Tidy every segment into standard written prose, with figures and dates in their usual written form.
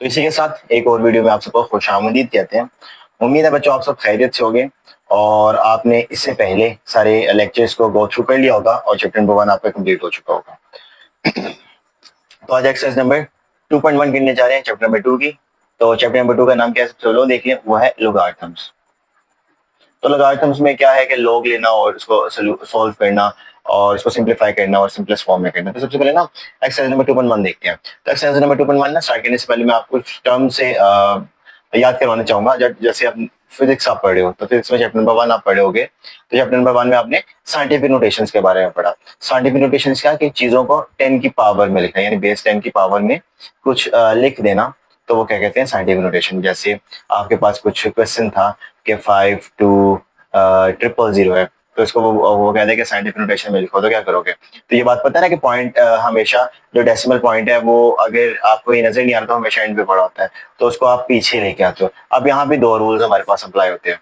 तो इसी के साथ एक और वीडियो में आप सबको खुशामदीद कहते हैं। उम्मीद है बच्चों आप सब खैरियत से होंगे और आपने इससे पहले सारे लेक्चर्स को गो थ्रू कर लिया होगा और चैप्टर नंबर 1 आपका कंप्लीट हो चुका होगा। तो आज एक्सरसाइज नंबर 2.1 गिनने जा रहे हैं चैप्टर नंबर 2 की। तो चैप्टर नंबर 2 का नाम क्या है सबसे लोग देखिए, वो है लोगारिथम्स। तो लोगारिथम्स में क्या है कि लॉग लेना और उसको सॉल्व करना और इसको सिंपलीफाई करना और सिंपलेस्ट फॉर्म में करना। तो सबसे पहले ना एक्सरसाइज नंबर 2.1 देखते हैं। तो एक्सरसाइज नंबर 2.1 ना स्टार्ट करने से पहले मैं आपको टर्म से याद करवाना चाहूंगा। जैसे आप फिजिक्स आप पढ़े हो तो फिजिक्स में चैप्टर नंबर 1 आप पढ़े होगे। तो चैप्टर नंबर 1 में आपने साइंटिफिक नोटेशंस के बारे में पढ़ा। साइंटिफिक नोटेशंस क्या कि चीजों को 10 की पावर में लिखना, यानी बेस 10 की पावर में कुछ लिख देना। तो वो क्या कहते हैं साइंटिफिक नोटेशन। जैसे आपके पास कुछ क्वेश्चन था कि 5 2 0 0 है, तो इसको वो कहते हैं कि साइंटिफिक नोटेशन में लिखो। तो क्या करोगे? तो ये बात पता है ना कि पॉइंट हमेशा जो डेसिमल पॉइंट है वो अगर आपको ये नजर नहीं आ रहा तो हमेशा एंड पे पड़ा होता है, तो उसको आप पीछे लेके आते हो। अब यहाँ भी दो रूल्स हमारे पास अप्लाई होते हैं,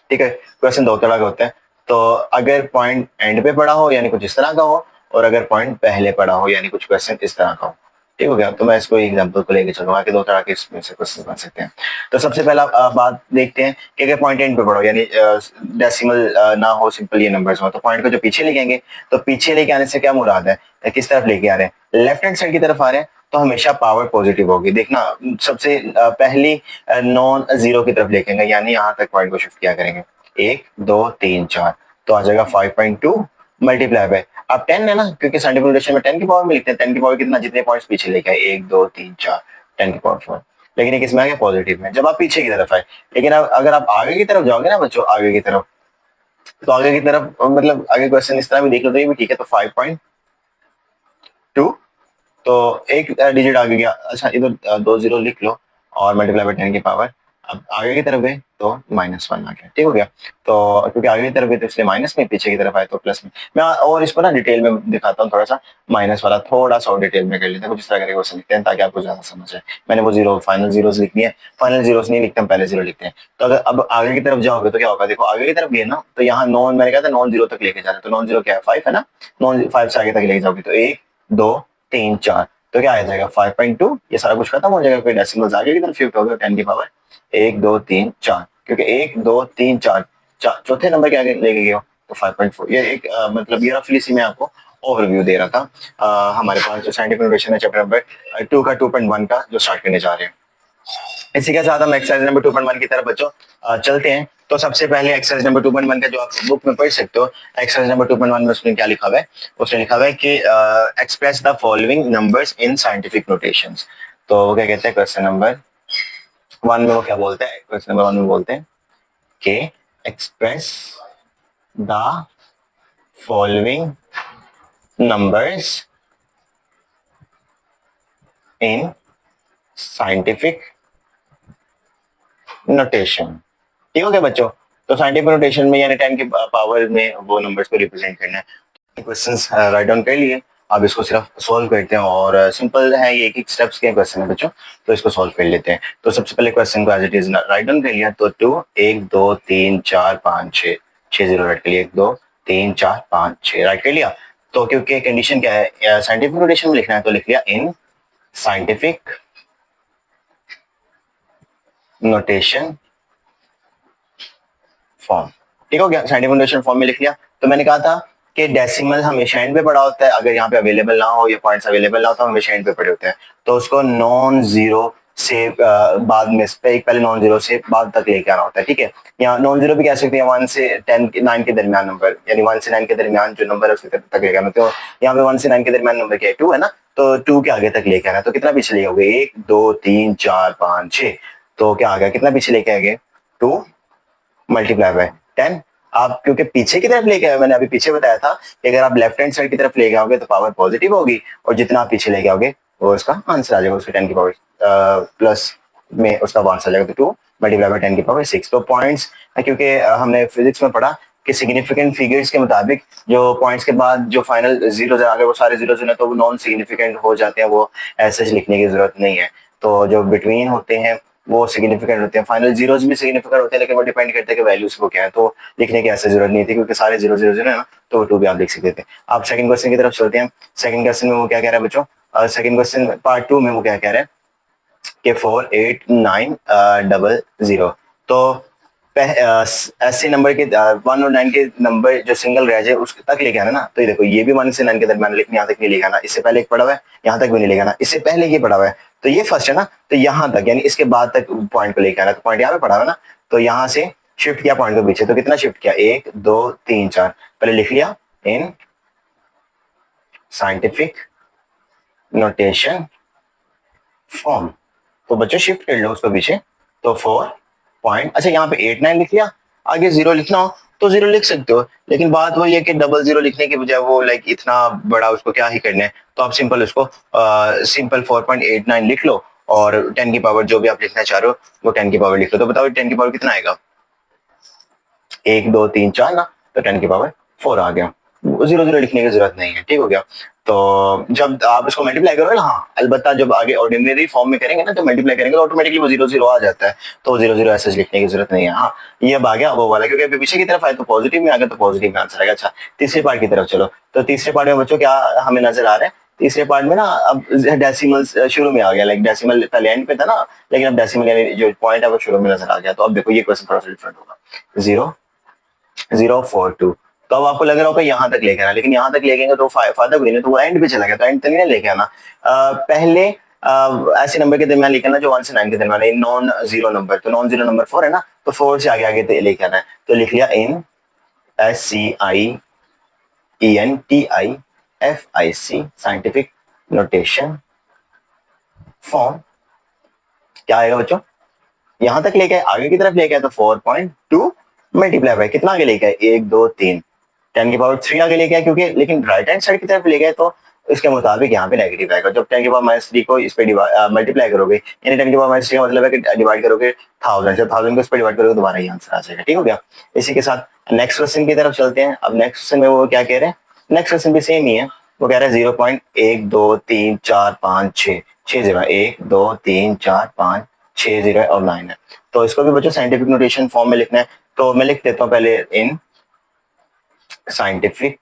ठीक है। क्वेश्चन दो तरह के होते हैं। तो अगर पॉइंट एंड पे पड़ा हो यानी कुछ इस तरह का हो, और अगर पॉइंट पहले पड़ा हो यानी कुछ क्वेश्चन इस तरह का हो। ठीक हो गया? तो मैं इसको एग्जांपल को लेके चलूंगा कि दो तरह के इसमें से क्वेश्चन बन सकते हैं। तो सबसे पहला बात देखते हैं कि अगर पॉइंट एंड पे पड़ा हो यानी डेसिमल ना हो, सिंपल ये नंबर्स हो, तो पॉइंट को जो पीछे लेके आएंगे। तो पीछे लेके आने से क्या मुराद है, किस तरफ लेके आ रहे हैं? लेफ्ट हैंड साइड की तरफ आ रहे हैं तो हमेशा पावर पॉजिटिव होगी। देखना सबसे पहली नॉन जीरो की तरफ लेके आएंगे, यानी यहाँ तक पॉइंट को शिफ्ट किया करेंगे। 1 2 3 4 तो आ जाएगा 5.2 मल्टीप्लाई बाय अब 10 है ना, क्योंकि साइंटिफिक नोटेशन में 10 की पावर में लिखते हैं। 10 की पावर कितना, जितने पॉइंट्स पीछे लेके आए 1 2 3 4 10 की पावर 4। लेकिन एक इसमें आ गया पॉजिटिव में जब आप पीछे की तरफ आए। लेकिन अब अगर आप आगे की तरफ जाओगे ना बच्चों, आगे की तरफ, तो आगे की तरफ मतलब आगे क्वेश्चन इस तरह भी देख लो तो ये भी ठीक है। तो 5.2 तो एक डिजिट आगे गया। अच्छा इधर 2 0 लिख लो और मल्टीप्लाई बाय 10 की पावर। अब आगे की तरफ गए तो -1 आ गया। ठीक हो गया? तो क्योंकि आगे की तरफ गए तो इसलिए माइनस में, पीछे की तरफ आए तो प्लस में। मैं और इसको ना डिटेल में दिखाता हूँ थोड़ा सा। माइनस वाला थोड़ा सा और डिटेल में कर लेते हैं, कुछ इस तरह करके क्वेश्चन लिखते हैं ताकि आपको ज्यादा समझ आए। मैंने वो जीरो फाइनल जीरोस लिख दिए। फाइनल जीरोस नहीं लिखते हम, पहले जीरो लिखते हैं। तो अगर अब आगे की तरफ जाओगे तो क्या होगा, देखो आगे की तरफ गए ना तो यहाँ नॉन, मैंने कहा था नॉन जीरो तक लेके जाना। तो नॉन जीरो क्या है, 5 है ना। नॉन 5 से आगे तक लेके जाओगे तो 1 2 3 4 तो क्या आ जाएगा 5.2। ये सारा कुछ खत्म हो जाएगा, कोई डेसिमल्स आगे की तरफ शिफ्ट हो गया 10 की पावर 1 2 3 4, क्योंकि 1 2 3 4 चौथे नंबर के आगे लेके गए हो तो 5.4। ये एक मतलब ये रफली सी मैं आपको ओवरव्यू दे रहा था। हमारे पास जो साइंटिफिक नोटेशन है चैप्टर नंबर 2 का 2.1 का जो स्टार्ट करने जा रहे हैं। इसी के साथ हम एक्सरसाइज नंबर 2.1 की तरफ बच्चों चलते हैं। तो सबसे पहले एक्सरसाइज नंबर 2.1 का जो आप बुक में पढ़ सकते हो, एक्सरसाइज नंबर 2.1 में उसने क्या लिखा हुआ है, उसने लिखा हुआ है कि express the following numbers in scientific notations. तो वो क्या कहते हैं, क्वेश्चन नंबर 1 में वो क्या बोलते हैं, क्वेश्चन नंबर 1 में बोलते हैं कि express the following numbers in scientific notation. ठीक हो गया बच्चों? तो साइंटिफिक नोटेशन में यानी 10 की पावर में वो नंबर्स को रिप्रेजेंट करना है। क्वेश्चंस राइट डाउन कर लिए। अब इसको सिर्फ सॉल्व करते हैं और सिंपल है, ये एक एक स्टेप्स के क्वेश्चन है बच्चों। तो इसको सॉल्व कर लेते हैं। तो सबसे पहले क्वेश्चन को as it is write down कर लिया। तो 2 1 2 3 4 5 6 6 0 राइट कर लिया। 1 2 3 4 5 6 राइट कर लिया। तो क्योंकि कंडीशन क्या है, साइंटिफिक नोटेशन में लिखना है तो लिख लिया इन साइंटिफिक नोटेशन फॉर्म। ठीक हो गया? साइंटिफिक नोटेशन फॉर्म में लिख लिया। तो मैंने कहा था कि डेसिमल हमेशा एंड पे पड़ा होता है। अगर यहाँ पे अवेलेबल ना हो या पॉइंट्स अवेलेबल ना हो तो हमेशा एंड पे पड़े होते हैं। तो उसको नॉन जीरो से बाद में एक पहले नॉन जीरो से बाद तक लेके आना होता है। ठीक है? यहाँ नॉन जीरो भी कह सकते हैं 1 से 9 के दरमियान नंबर, यानी 1 से 9 के दरमियान जो नंबर है उसके तक लेके आना। तो यहाँ पे 1 से 9 के दरमियान नंबर क्या है, 2 है ना। तो 2 के आगे तक लेके आना। तो कितना पीछे लेके आओगे, 1 2 3 4 5 6। तो क्या आ गया, कितना पीछे लेके आएंगे, 2 मल्टीप्लाई बाय 10। आप क्योंकि पीछे की तरफ लेके आए, मैंने अभी पीछे बताया था कि अगर आप लेफ्ट हैंड साइड की तरफ लेके आओगे तो पावर पॉजिटिव होगी, और जितना आप पीछे लेके आओगे वो उसका आंसर आ जाएगा। उसके 10 की पावर प्लस में उसका आंसर आ जाएगा। तो 2 मल्टीप्लाई बाय 10 की पावर 6। तो पॉइंट्स, क्योंकि हमने फिजिक्स में पढ़ा कि सिग्निफिकेंट फिगर्स के मुताबिक जो पॉइंट्स के बाद जो फाइनल जीरो आ गए वो सारे जीरो है तो वो नॉन सिग्निफिकेंट हो जाते हैं, वो ऐसे लिखने की जरूरत नहीं है। तो जो बिटवीन होते हैं वो सिग्निफिकेंट होते हैं। फाइनल जीरोस भी सिग्निफिकेंट होते हैं, लेकिन वो डिपेंड करते हैं कि वैल्यूज को क्या है। तो लिखने की ऐसे जरूरत नहीं थी क्योंकि सारे जीरो जीरो जीरो है ना, तो 2 भी आप लिख सकते थे। आप सेकंड क्वेश्चन की तरफ चलते हैं। सेकंड क्वेश्चन में वो क्या कह रहा है बच्चों, सेकंड क्वेश्चन पार्ट 2 में वो क्या कह रहा है के 4890। तो ऐसे नंबर के 1 और 9 के नंबर जो सिंगल रह जाए उसके तक लेके आना ना। तो ये देखो ये भी 1 से 9 के दरमियान, लेकिन यहाँ तक नहीं लेके आना। इससे पहले एक पड़ा हुआ है, यहाँ तक भी नहीं लेके आना। इससे पहले ये पड़ा हुआ है, तो ये फर्स्ट है ना, तो यहाँ तक, यानी इसके बाद तक पॉइंट को लेके आना। तो पॉइंट यहाँ पे पड़ा हुआ है ना, तो यहाँ से शिफ्ट किया पॉइंट को पीछे। तो कितना शिफ्ट किया, 1 2 3 4, पहले लिख लिया इन साइंटिफिक नोटेशन फॉर्म। तो बच्चों शिफ्ट कर लो उसको पीछे। तो 4 पॉइंट, अच्छा यहाँ पे 8 9 लिख लिया। आगे 0 लिखना हो तो 0 लिख सकते हो, लेकिन बात वही है कि 00 लिखने के बजाय वो लाइक इतना बड़ा उसको क्या ही करना है। तो आप सिंपल उसको सिंपल 4.89 लिख लो, और 10 की पावर जो भी आप लिखना चाह रहे हो वो 10 की पावर लिख लो। तो बताओ 10 की पावर कितना आएगा, 1 2 3 4 ना, तो 10 की पावर 4 आ गया। 00 लिखने की जरूरत नहीं है, ठीक हो गया। तो जब आप इसको मल्टीप्लाई करोगे ना, हाँ अलबत्ता जब आगे ऑर्डिनरी फॉर्म में करेंगे ना, तो मल्टीप्लाई करेंगे तो ऑटोमेटिकली वो 00 आ जाता है। तो 00 ऐसे लिखने की जरूरत नहीं है। हाँ ये अब आ गया वो वाला, क्योंकि अभी पीछे की तरफ आए तो पॉजिटिव में आ गया, तो पॉजिटिव में आंसर आएगा। अच्छा तीसरे पार्ट की तरफ चलो। तो तीसरे पार्ट में बच्चों क्या हमें नजर आ रहा है, तीसरे पार्ट में ना अब डेसिमल शुरू में आ गया। लाइक डेसिमल पहले एंड पे था ना, लेकिन अब डेसिमल यानी जो पॉइंट है वो शुरू में नजर आ गया। तो अब देखो ये क्वेश्चन थोड़ा सा डिफरेंट होगा। 0.042। तो अब आपको लग रहा होगा यहाँ तक लेके आना, लेकिन यहाँ तक लेके आएंगे तो फायदा कोई नहीं, तो वो एंड पे चला गया। तो एंड तक नहीं लेके आना। पहले ऐसे नंबर के दरमियान लेके आना जो 1 से 9 के दरमियान है, नॉन जीरो नंबर। तो नॉन जीरो नंबर 4 है ना, तो 4 से आगे आगे लेके आना है। तो लिख लिया इन SCIENTIFIC साइंटिफिक नोटेशन फॉर्म। क्या आएगा बच्चों, यहां तक लेके आगे की तरफ लेके आए तो 4.2 मल्टीप्लाई बाय कितना आगे लेके आए, 1 2 3, 10 की पावर 3 आगे लेके आए, क्योंकि लेकिन राइट हैंड साइड की तरफ ले गए तो इसके मुताबिक यहाँ पे नेगेटिव आएगा। जब 10 की पावर -3 को इस पे मल्टीप्लाई करोगे, यानी 10 की पावर -3 का मतलब है कि डिवाइड करोगे 1000 से, 1000 को इस पे डिवाइड करोगे दोबारा ही आंसर आ जाएगा। ठीक हो गया। इसी के साथ नेक्स्ट क्वेश्चन की तरफ चलते हैं। अब नेक्स्ट क्वेश्चन में वो क्या कह रहे हैं, नेक्स्ट क्वेश्चन भी सेम ही है। वो कह रहे हैं 0.1 2 3 4 5 6, 6 0, 1 2 3 4 5 6 0 और 9 है। तो इसको भी बच्चों साइंटिफिक नोटेशन फॉर्म में लिखना है। तो मैं लिख देता हूँ पहले इन साइंटिफिक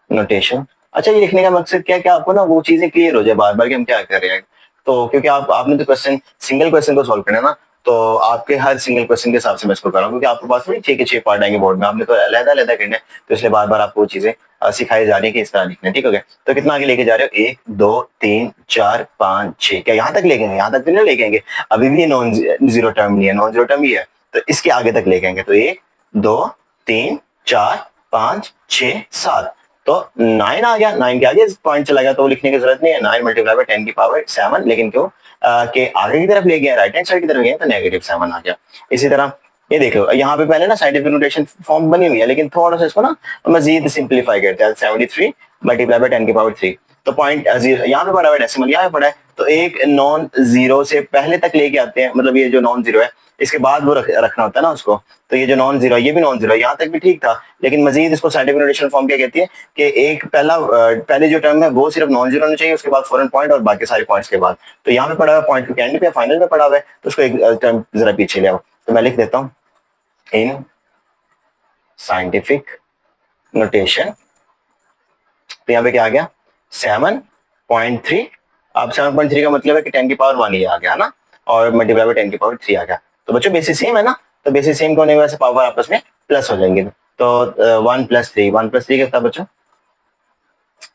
नोटेशन। अच्छा ये लिखने का मकसद क्या है कि आपको ना वो चीजें क्लियर हो जाए बार बार कि हम क्या कर रहे हैं। तो क्योंकि आपने तो क्वेश्चन सिंगल क्वेश्चन को सॉल्व करना है ना, तो आपके हर सिंगल क्वेश्चन के हिसाब से मैं इसको कर रहा हूँ, क्योंकि आपके पास नहीं 6 के 6 पार्ट आएंगे बोर्ड में, आपने तो अलग अलग करना है। तो इसलिए बार बार आपको वो चीजें सिखाई जा रही है कि इस तरह लिखना है। ठीक हो गया। तो कितना आगे लेके जा रहे हो, 1 2 3 4 5 6, क्या यहाँ तक लेके आएंगे, यहाँ तक तो नहीं लेके आएंगे, अभी भी नॉन जीरो टर्म नहीं है, नॉन जीरो टर्म ही है। तो इसके आगे तक लेके आएंगे। तो 1 2 3 4 5 6 7, तो 9 आ गया। 9 के आगे पॉइंट चला गया तो लिखने की जरूरत नहीं है। 9 मल्टीप्लाई बाय 10 की पावर 7, लेकिन क्यों के आगे की तरफ ले गया, राइट हैंड साइड की तरफ गया तो -7 आ गया। इसी तरह ये देख लो, यहाँ पे पहले ना साइंटिफिक नोटेशन फॉर्म बनी हुई है, लेकिन थोड़ा सा इसको ना मजीद सिंप्लीफाई करते हैं। 73 मल्टीप्लाई बाय 10 की पावर 3, तो पॉइंट यहाँ पे पड़ा हुआ है, डेसिमल यहाँ पे पड़ा है, तो एक नॉन जीरो से पहले तक लेके आते हैं। मतलब ये जो नॉन जीरो है इसके बाद वो रखना होता है ना उसको। तो ये जो नॉन जीरो है ये भी नॉन जीरो है, यहाँ तक भी ठीक था, लेकिन मजीद इसको साइंटिफिक नोटेशन फॉर्म क्या कहती है कि एक पहले जो टर्म है वो सिर्फ नॉन जीरो होना चाहिए, उसके बाद फॉरेन पॉइंट और बाकी सारे पॉइंट्स के बाद। तो यहाँ पे पड़ा हुआ पॉइंट के एंड पे फाइनल में पड़ा हुआ है, तो उसको एक टर्म जरा पीछे ले आओ। तो मैं लिख देता हूँ इन साइंटिफिक नोटेशन। तो यहाँ पे क्या आ गया, 7.3। अब 7.3 का मतलब है कि 10 की पावर 1 ही आ गया ना, और मल्टीप्लाई बाय 10 की पावर 3 आ गया। तो बच्चों बेसिस सेम है ना, तो बेसिस सेम होने की वजह से पावर आपस में प्लस हो जाएंगे। तो 1 + 3, 1 + 3 कितना बच्चों,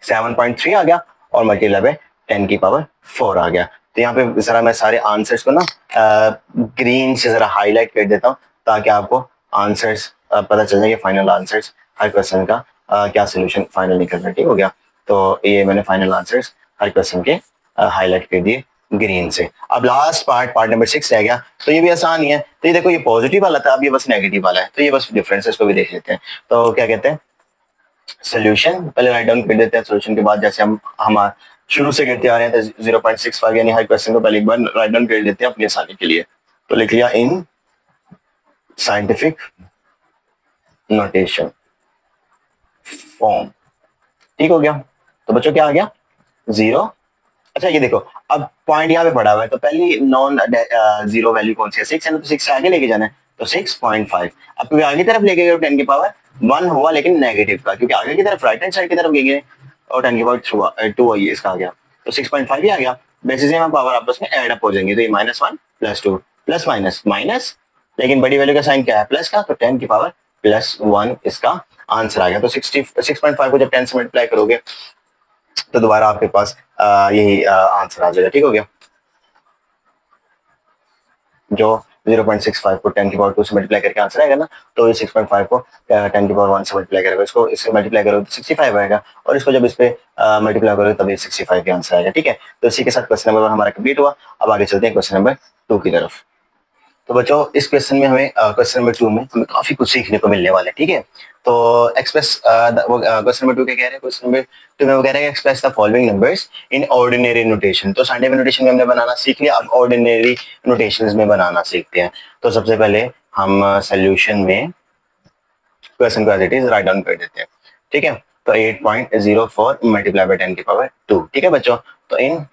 7.3 आ गया, और मल्टीप्लाई बाय 10 की पावर 4 आ गया। तो यहाँ पे जरा मैं सारे आंसर्स को ना ग्रीन से जरा हाईलाइट कर देता हूँ, ताकि आपको आंसर्स पता चल जाए, फाइनल आंसर्स हर क्वेश्चन का क्या सोल्यूशन फाइनल निकलना। ठीक हो गया। तो ये मैंने फाइनल आंसर्स हर क्वेश्चन के हाईलाइट कर दिए ग्रीन से। अब लास्ट पार्ट नंबर 6 रह गया। तो ये भी आसान ही है। तो ये देखो ये पॉजिटिव वाला था, अब ये बस नेगेटिव वाला है, तो ये बस डिफरेंस है, इसको भी देख लेते हैं। तो क्या कहते हैं, सोल्यूशन पहले राइट डाउन कर देते हैं। सोल्यूशन के बाद जैसे हम शुरू से करते आ रहे हैं, तो 0.65 यानी हर क्वेश्चन को पहले एक बार राइट डाउन कर देते हैं अपनी आसानी के लिए। तो लिख लिया इन साइंटिफिक नोटेशन फॉर्म। ठीक हो गया। तो बच्चों क्या आ गया, 0। अच्छा ये देखो, अब पॉइंट यहाँ पे पड़ा हुआ है, तो पहली नॉन जीरो वैल्यू कौन सी है, 6 है ना, तो 6 से आगे लेके जाना है, तो 6.5। अब क्योंकि आगे की तरफ लेके गए 10 की पावर 1 हुआ, लेकिन नेगेटिव का, क्योंकि आगे की तरफ राइट हैंड साइड की तरफ गए और 10 की पावर 2 इसका आ गया, तो 6.5 ही आ गया। बेसिस में पावर आपस में ऐड अप हो जाएंगे, तो ये -1 +2 प्लस माइनस माइनस, लेकिन बड़ी वैल्यू का साइन क्या है प्लस का, तो 10 की पावर +1 इसका आंसर आ गया। तो 6.5 को जब 10 से मल्टीप्लाई करोगे तो दोबारा आपके पास यही आंसर आ जाएगा। ठीक हो गया, जो 0.65 को 10 की पावर 2 से मल्टीप्लाई करके आंसर आएगा ना, तो ये 6.5 को 10 की पावर 1 से मल्टीप्लाई करेगा, इसको इससे मल्टीप्लाई करोगे तो 65 आएगा, और इसको जब इस पे मल्टीप्लाई करोगे तब ये 65 का आंसर आएगा। ठीक है, तो इसी के साथ क्वेश्चन नंबर 1 हमारा कंप्लीट हुआ। अब आगे चलते हैं क्वेश्चन नंबर 2 की तरफ। तो बच्चों इस क्वेश्चन में हमें क्वेश्चन नंबर 2 में हमें काफी कुछ सीखने को मिलने वाला है। ठीक है, तो एक्सप्रेस क्वेश्चन नंबर 2 क्या कह रहे हैं, क्वेश्चन नंबर 2 में वो कह रहे हैं express the following numbers in ordinary notation. तो साइंटिफिक नोटेशन में हमने बनाना सीख लिया, अब ऑर्डिनरी नोटेशंस में बनाना सीखते हैं। तो सबसे पहले हम सोल्यूशन में क्वेश्चन को as it is write down कर देते हैं। ठीक है, तो 8.04 मल्टीप्लाई बाय 10 की पावर 2। ठीक है बच्चों, तो इन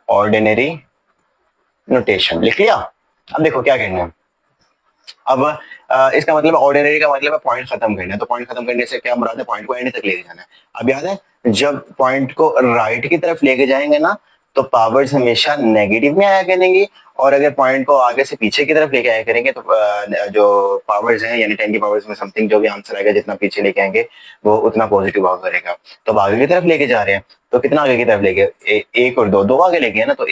ऑर्डिनरी नोटेशन लिख लिया। अब देखो क्या करना है, अब इसका मतलब ऑर्डिनरी का मतलब है पॉइंट खत्म करना है, तो पॉइंट खत्म करने से क्या मुराद है, पॉइंट को एंड तक लेके जाना है। अब याद है जब पॉइंट को राइट की तरफ लेके जाएंगे ना तो पावर्स हमेशा नेगेटिव में आया करेंगी, और अगर पॉइंट को आगे से पीछे की तरफ लेके आया करेंगे तो जो पावर्स हैं यानी 10 की पावर्स में समथिंग जो भी आंसर आएगा जितना पीछे लेके आएंगे वो उतना पॉजिटिव भाग करेगा। तो आगे की तरफ लेके जा रहे हैं, तो कितना आगे की तरफ लेके एक और दो आगे लेके है ना, तो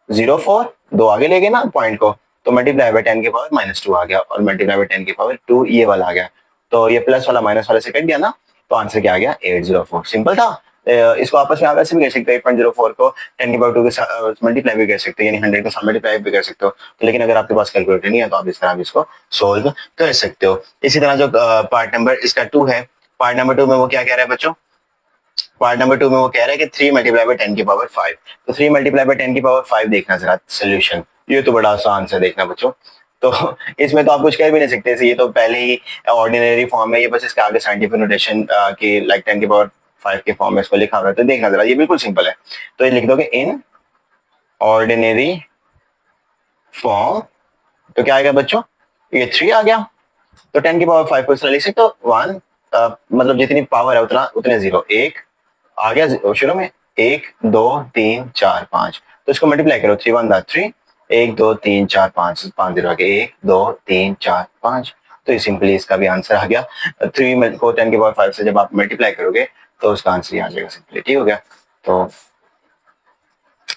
804 दो आगे ले गए ना पॉइंट को, तो मल्टीप्लाई बाय 10 की पावर -2 आ गया, और मल्टीप्लाई बाय 10 की पावर 2 ये वाला आ गया, तो ये प्लस वाला माइनस वाला से कट गया ना, तो आंसर क्या आ गया 804। सिंपल था। इसको आपस में आप ऐसे भी कर सकते हो, 8.04 को 10 की पावर 2 के साथ मल्टीप्लाई भी कर सकते हो, यानी 100 के साथ मल्टीप्लाई भी कर सकते हो। तो लेकिन अगर आपके पास कैलकुलेटर नहीं है तो आप इस तरह भी इसको सोल्व कर सकते हो। इसी तरह जो पार्ट नंबर इसका 2 है, पार्ट नंबर 2 में वो क्या कह रहा है बच्चों, पार्ट नंबर 2 में वो कह रहा है कि 3 मल्टीप्लाई बाय 10 की पावर 5। तो 3 मल्टीप्लाई बाय 10 की पावर 5 देखना जरा सोल्यूशन, ये तो बड़ा आसान से देखना बच्चों। तो इसमें तो आप कुछ कह भी नहीं सकते, ये तो पहले ही ऑर्डिनरी फॉर्म है, ये बस इसके आगे साइंटिफिक नोटेशन की लाइक 10 की पावर 5 के फॉर्म में इसको लिखा हुआ है। तो देखना जरा, ये बिल्कुल सिंपल है। तो ये लिख दोगे इन ऑर्डिनरी फॉर्म, तो क्या आएगा बच्चों, ये 3 आ गया। तो 10 की पावर 5 को इस तरह लिख सकते हो 1, मतलब जितनी पावर है उतना उतने जीरो, एक आ गया शुरू में, 1 2 3 4 5, तो इसको मल्टीप्लाई करो, 3 1 3, 1 2 3 4 5, 5 जीरो आ गया, 1 2 3 4 5, तो ये सिंपली इसका भी आंसर आ गया। 3 को 10 की पावर 5 से जब आप मल्टीप्लाई करोगे तो उसका आंसर ही आ जाएगा सिंपली। ठीक हो गया, तो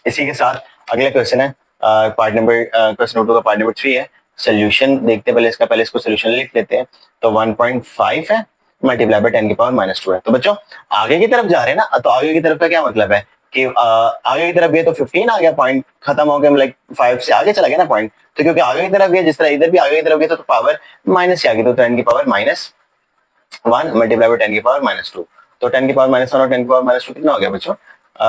इसी के साथ अगला क्वेश्चन है पार्ट नंबर क्वेश्चन नंबर 2 का पार्ट नंबर 3 है। सोल्यूशन देखते हैं पहले इसका, पहले इसको सोल्यूशन लिख लेते हैं। तो 1.5 है मल्टीप्लाई बाय 10 की पावर -2 है। तो बच्चों आगे की तरफ जा रहे हैं ना, तो आगे की तरफ का क्या मतलब है कि आगे की तरफ गए तो 15 आ गया, पॉइंट खत्म हो गया, लाइक 5 से आगे चला गया ना पॉइंट, तो क्योंकि आगे की तरफ गया जिस तरह इधर भी आगे की तरफ गया तो पावर माइनस से आ गई, तो 10 की पावर -1 मल्टीप्लाई बाय 10 की पावर -2, तो 10 की पावर -1 और 10 की पावर -2 कितना हो गया बच्चों,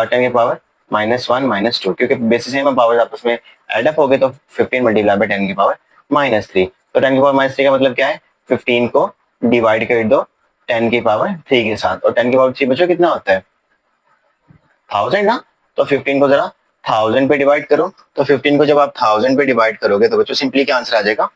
10 की पावर -1 -2, क्योंकि बेसिस में पावर आपस में ऐड अप हो गए, तो 15 मल्टीप्लाई बाय 10 की पावर -3, तो 10 की पावर -3 का मतलब क्या है, 15 को डिवाइड कर दो 10 की पावर 3 के साथ, और 10 की पावर 3 बच्चों कितना होता है 1000 ना, तो 15 को जरा 1000 पे डिवाइड करो, तो 15 को जब आप 1000 पे डिवाइड करोगे तो बच्चों सिंपली क्या आंसर आ जाएगा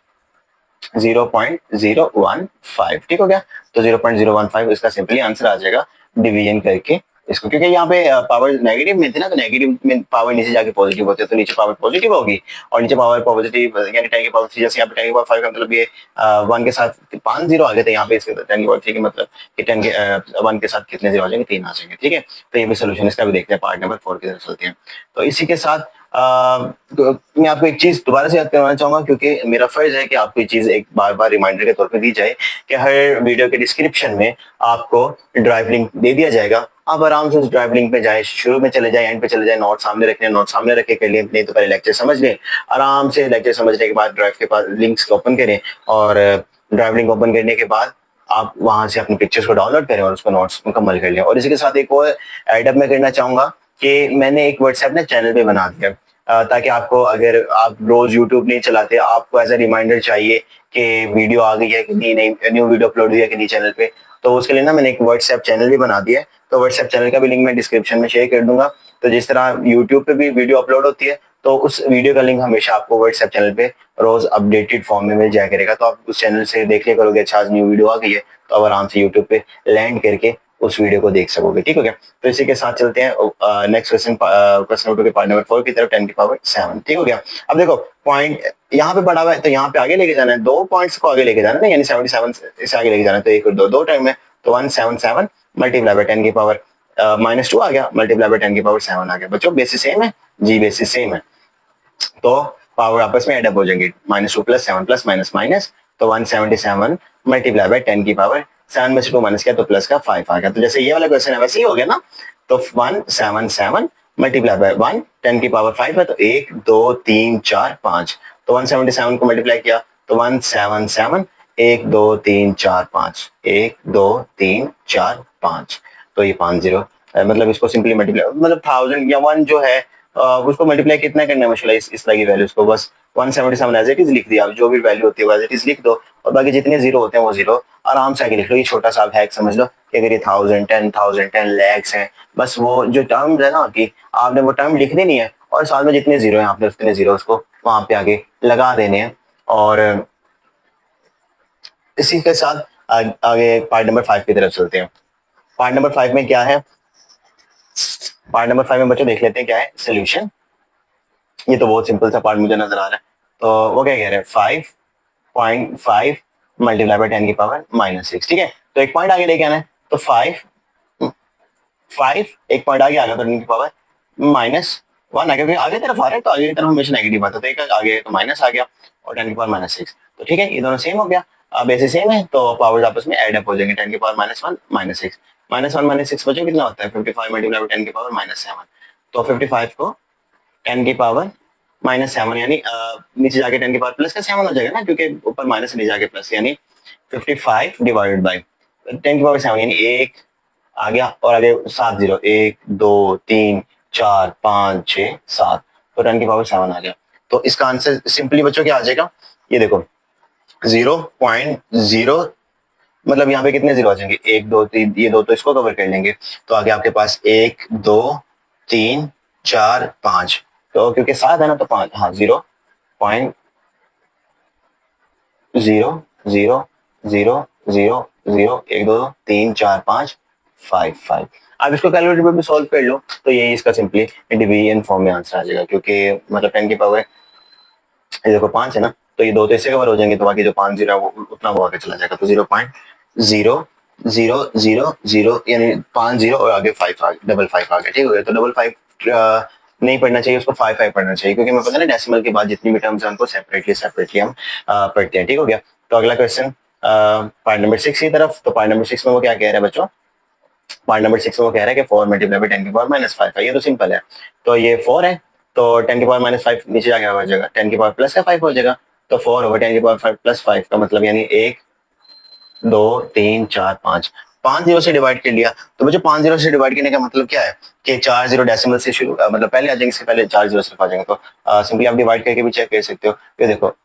0.015। ठीक हो गया, तो 0.015 इसका सिंपली आंसर आ जाएगा डिवीजन करके इसको, क्योंकि यहाँ पे पावर नेगेटिव में थी ना, तो नेगेटिव में पावर नीचे जाके पॉजिटिव होते हैं, तो नीचे पावर पॉजिटिव होगी, और नीचे पावर पॉजिटिव यानी 10 की पावर 3, जैसे यहाँ पे 10 की पावर 5 का मतलब ये 1 के साथ 5 जीरो आ गए थे, यहाँ पे इसके 10 की पावर 3 के मतलब कि 10 के 1 के साथ कितने जीरो आ जाएंगे, 3 आ जाएंगे। ठीक है, तो ये भी सोल्यूशन इसका भी देखते हैं, पार्ट नंबर 4 की तरफ चलते हैं। तो इसी के साथ तो मैं आपको एक चीज दोबारा से याद करवाना चाहूंगा, क्योंकि मेरा फर्ज है कि आपको ये चीज एक बार बार रिमाइंडर के तौर पे दी जाए कि हर वीडियो के डिस्क्रिप्शन में आपको ड्राइव लिंक दे दिया जाएगा, आप आराम से उस ड्राइव लिंक पे जाए, शुरू में चले जाए, एंड पे चले जाए, नोट सामने रखने, नोट सामने रखे कर लिए, नहीं तो पहले लेक्चर समझ लें, आराम से लेक्चर समझने के बाद ड्राइव के पास लिंक्स ओपन करें, और ड्राइव लिंक ओपन करने के बाद आप वहां से अपनी पिक्चर्स को डाउनलोड करें और उसको नोट्स मुकम्मल कर लें। और इसी के साथ एक और एडअप में करना चाहूंगा कि मैंने एक व्हाट्सएप ना चैनल पे बना दिया, ताकि आपको, अगर आप रोज यूट्यूब नहीं चलाते, आपको एज ए रिमाइंडर चाहिए कि वीडियो आ गई है कि नहीं, न्यू वीडियो अपलोड हुई है कि नहीं चैनल पे, तो उसके लिए ना मैंने एक व्हाट्सएप चैनल भी बना दिया है। तो व्हाट्सएप चैनल का भी लिंक मैं डिस्क्रिप्शन में शेयर कर दूंगा। तो जिस तरह यूट्यूब पे भी वीडियो अपलोड होती है, तो उस वीडियो का लिंक हमेशा आपको व्हाट्सएप चैनल पे रोज अपडेटेड फॉर्म में मिल जाया करेगा। तो आप उस चैनल से देख लिया करोगे, अच्छा आज न्यू वीडियो आ गई है, तो आप आराम से यूट्यूब पे लैंड करके उस वीडियो को देख सकोगे। ठीक हो गया। तो इसी के साथ चलते हैं नेक्स्ट क्वेश्चन, क्वेश्चन नंबर 2 के पार्ट नंबर 4 की तरफ, 10 की पावर 7। ठीक हो गया। अब देखो पॉइंट यहाँ पे पड़ा हुआ है तो यहाँ पे आगे लेके जाना है, 2 पॉइंट्स को आगे लेके जाना है ना, यानी 77 से आगे लेके जाना है, तो एक और दो टर्म है, तो 177 मल्टीप्लाई बाय 10 की पावर -2 आ गया, मल्टीप्लाई बाय 10 की पावर 7 आ गया। बच्चों बेसिस सेम है जी, बेसिस सेम है, तो पावर आपस में एडअप हो जाएंगे, -2 + 7 प्लस माइनस माइनस, तो 177 मल्टीप्लाई बाय 10 की पावर 7 में से 2 माइनस किया तो प्लस का 5 आ गया। तो जैसे ये वाला क्वेश्चन है वैसे ही हो गया ना, तो 177 मल्टीप्लाई बाय 1 10 की पावर 5 है, तो 1 2 3 4 5, तो 177 को मल्टीप्लाई किया तो 177 1 2 3 4 5 1 2 3 4 5, तो ये 50 मतलब इसको सिंपली मल्टीप्लाई मतलब 1000 या 1 जो है उसको मल्टीप्लाई कितना करना है मुश्किल है, इस तरह की वैल्यूज को बस 177 एज इट इज लिख दिया, जो भी वैल्यू होती है एज इट इज लिख दो, और बाकी जितने जीरो होते हैं वो जीरो आराम से आगे लिख लो। ये छोटा सा हैक समझ लो कि अगर ये 1000 10,000 10 लैक्स है, बस वो जो टर्म्स है ना कि आपने वो टर्म लिख देनी है और साथ में जितने जीरो है आपने उतने जीरो उसको वहां पे आगे लगा देने हैं। और इसी के साथ आगे पार्ट नंबर 5 की तरफ चलते हैं। पार्ट नंबर 5 में क्या है, पार्ट नंबर 5 में बच्चों देख लेते हैं क्या है सोल्यूशन। ये तो बहुत सिंपल सा पार्ट मुझे नजर आ रहा है, तो वो क्या कह रहे हैं 5.5 मल्टीप्लाई बाय 10 की पावर -6। ठीक है, तो एक पॉइंट आगे लेके आना है, तो 5 एक पॉइंट आगे आ गया तो 10 की पावर -1 आ गया, क्योंकि आगे तरफ आ रहा है तो आगे की तरफ हमेशा नेगेटिव आता है, तो एक आगे तो माइनस आ गया और 10 की पावर -6, तो ठीक है ये दोनों सेम हो गया। अब ऐसे सेम है तो पावर्स आपस में ऐड अप हो जाएंगे, 10 की पावर -1 -6, -1 -6 बच्चों कितना होता है 55 मल्टीप्लाई बाय 10 की पावर -7, तो 55 को 10 की पावर -7 यानी नीचे जाके 10 की पावर प्लस का 7 हो जाएगा ना, क्योंकि ऊपर माइनस से नीचे जाके प्लस, यानी 55 डिवाइडेड बाय 10 की पावर 7 यानी 1 आ गया और आगे 7 जीरो 1 2 3 4 5 6 7, तो 10 की पावर 7 आ गया। तो इसका आंसर सिंपली बच्चों क्या आ जाएगा, ये देखो 0.0 मतलब यहाँ पे कितने जीरो आ जाएंगे 1 2 3, ये दो तो इसको कवर कर लेंगे, तो आगे आपके पास 1 2 3 4 5, तो क्योंकि 7 है ना तो 5, हाँ 0.00000 1 2 3 4 5 5 5। आप इसको कैलकुलेटर पे भी सॉल्व कर लो तो यही इसका सिंपली डिवीजन फॉर्म में आंसर आ जाएगा, क्योंकि मतलब 10 की पावर ये देखो 5 है ना, तो ये दो तो इससे कवर हो जाएंगे, तो बाकी जो 5 जीरो है वो उतना वो आगे चला जाएगा, तो 0.0000 यानी 5 जीरो और आगे 5 आ गया, डबल 5 आ गया। ठीक हो गया, तो डबल 5 नहीं पढ़ना चाहिए, उसको 5 5 पढ़ना चाहिए, क्योंकि मैं पता ना डेसिमल के बाद जितनी भी टर्म्स है उनको सेपरेटली हम पढ़ते हैं। ठीक हो गया, तो अगला क्वेश्चन पार्ट नंबर 6 की तरफ, तो पार्ट नंबर 6 में वो क्या कह रहा है बच्चों, पार्ट नंबर 6 में वो कह रहा है कि 4 मल्टीप्लाई बाय 10 की पावर -5 है, ये तो सिंपल है, तो ये 4 है तो 10 की पावर -5 नीचे जाके हो जाएगा, 10 की पावर प्लस का 5 हो जाएगा, तो 4 ओवर 10 की पावर 5 प्लस 5 का मतलब यानी 1 2 3 4 5, 5 जीरो से डिवाइड कर लिया, तो मुझे 5 जीरो से डिवाइड करने का मतलब क्या है कि 4 जीरो डेसिमल से शुरू मतलब पहले आ जाएंगे, इससे पहले 4 जीरो सिर्फ आ जाएंगे, तो सिंपली आप डिवाइड करके भी चेक कर सकते हो। ये देखो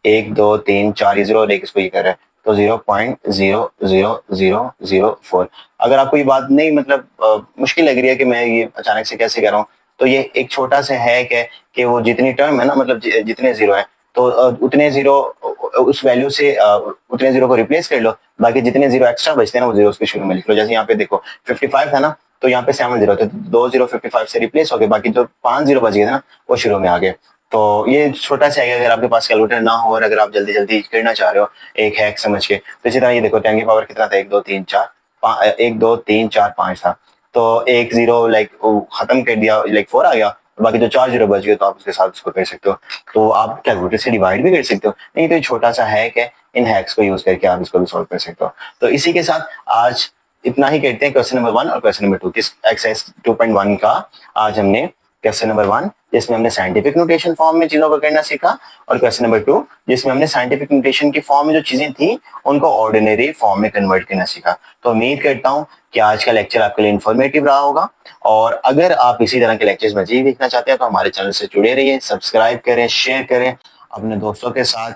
1 2 3 4 जीरो और एक इसको ये कर रहा है, तो 0.00004। अगर आपको ये बात नहीं मतलब मुश्किल लग रही है कि मैं ये अचानक से कैसे कह रहा हूँ, तो ये एक छोटा सा हैक है कि वो जितनी टर्म है ना मतलब जितने जीरो है तो उतने जीरो उस वैल्यू से उतने जीरो को रिप्लेस कर लो, बाकी जितने जीरो एक्स्ट्रा बचते हैं ना वो जीरो उसके शुरू में लिख लो। जैसे यहाँ पे देखो 55 था ना, तो यहाँ पे 7 जीरो थे, 2 जीरो 55 से रिप्लेस हो गए, बाकी जो 5 जीरो बच गए थे ना वो शुरू में आ गए। तो ये छोटा सा है, अगर आपके पास कैलकुलेटर ना हो और अगर आप जल्दी जल्दी करना चाह रहे हो एक हैक समझ के, तो इसी तरह ये देखो 10 की पावर कितना था 1 2 3 4 1 2 3 4 5 था, तो एक जीरो लाइक खत्म कर दिया लाइक 4 आ गया, बाकी जो 4 जीरो बच गए तो आप उसके साथ उसको कर सकते हो, तो आप कैलकुलेटर से डिवाइड भी कर सकते हो। नहीं तो ये छोटा सा हैक है, इन हैक्स को यूज करके आप इसको भी सॉल्व कर सकते हो। तो इसी के साथ आज इतना ही करते हैं क्वेश्चन नंबर 1 और क्वेश्चन नंबर 2 किस एक्सरसाइज 2.1 का। आज हमने क्वेश्चन नंबर 1 जिसमें हमने साइंटिफिक नोटेशन फॉर्म में चीजों को करना सीखा, और क्वेश्चन नंबर 2 जिसमें हमने साइंटिफिक नोटेशन की फॉर्म में जो चीजें थी उनको ऑर्डिनरी फॉर्म में कन्वर्ट करना सीखा। तो उम्मीद करता हूं कि आज का लेक्चर आपके लिए इन्फॉर्मेटिव रहा होगा, और अगर आप इसी तरह के लेक्चर्स मजीद देखना चाहते हैं तो हमारे चैनल से जुड़े रहिए, सब्सक्राइब करें, शेयर करें अपने दोस्तों के साथ,